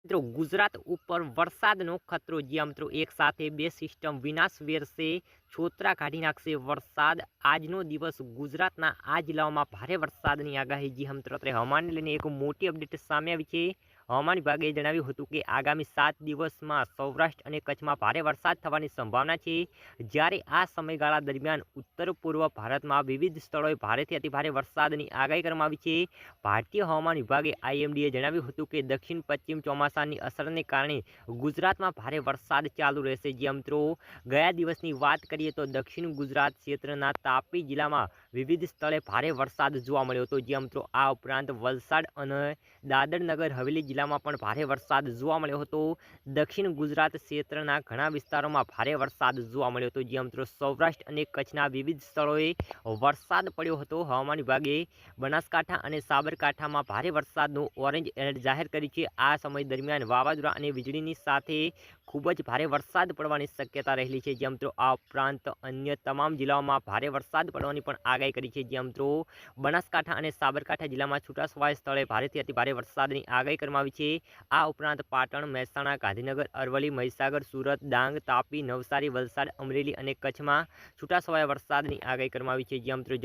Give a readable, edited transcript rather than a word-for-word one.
મિત્રો ગુજરાત ઉપર વરસાદનો ખતરો જ્યાં મિત્રો એક સાથે બે સિસ્ટમ વિનાશ વેરશે, છોતરા કાઢી નાખશે વરસાદ. આજનો દિવસ ગુજરાતના આ જિલ્લાઓમાં ભારે વરસાદની આગાહી. જી હમ તરત હવામાનને લઈને એક મોટી અપડેટ સામે આવી છે. હવામાન વિભાગે જણાવ્યું હતું કે આગામી 7 દિવસમાં સૌરાષ્ટ્ર અને કચ્છમાં ભારે વરસાદ થવાની સંભાવના છે. જ્યારે આ સમયગાળા દરમિયાન ઉત્તર પૂર્વ ભારતમાં વિવિધ સ્થળોએ ભારેથી અતિભારે વરસાદની આગાહી કરવામાં આવી છે. ભારતીય હવામાન વિભાગે આઈએમડીએ જણાવ્યું હતું કે દક્ષિણ પશ્ચિમ ચોમાસાની અસરને કારણે ગુજરાતમાં ભારે વરસાદ ચાલુ રહેશે. જ્યાં મિત્રો ગયા દિવસની વાત કરીએ તો દક્ષિણ ગુજરાત ક્ષેત્રના તાપી જિલ્લામાં વિવિધ સ્થળે ભારે વરસાદ જોવા મળ્યો હતો. જ્યાં મિત્રો આ ઉપરાંત વલસાડ અને દાદર નગર હવેલી જિલ્લામાં પણ ભારે વરસાદ જોવા મળ્યો હતો. દક્ષિણ ગુજરાત ક્ષેત્રના ઘણા વિસ્તારોમાં ભારે વરસાદ જોવા મળ્યો હતો. જ્યાં મિત્રો સૌરાષ્ટ્ર અને કચ્છના વિવિધ સ્થળોએ વરસાદ પડ્યો હતો. હવામાન વિભાગે બનાસકાંઠા અને સાબરકાંઠામાં ભારે વરસાદનું ઓરેન્જ એલર્ટ જાહેર કર્યું છે. આ સમય દરમિયાન વાવાઝોડા અને વીજળીની સાથે ખૂબ જ ભારે વરસાદ પડવાની શક્યતા રહેલી છે. જ્યાં મિત્રો આ ઉપરાંત અન્ય તમામ જિલ્લાઓમાં ભારે વરસાદ પડવાની પણ આગાહી કરી છે. જ્યાં મિત્રો બનાસકાંઠા અને સાબરકાંઠા જિલ્લામાં છૂટાછવાયા સ્થળે ભારેથી અતિભારે વરસાદની આગાહી કરવામાં આવી છે. આ ઉપરાંત પાટણ, મહેસાણા, ગાંધીનગર, અરવલ્લી, મહીસાગર, સુરત, ડાંગ, તાપી, નવસારી, વલસાડ, અમરેલી અને કચ્છમાં છૂટાછવાયા વરસાદની આગાહી કરવામાં આવી છે. જ્યાં મિત્રો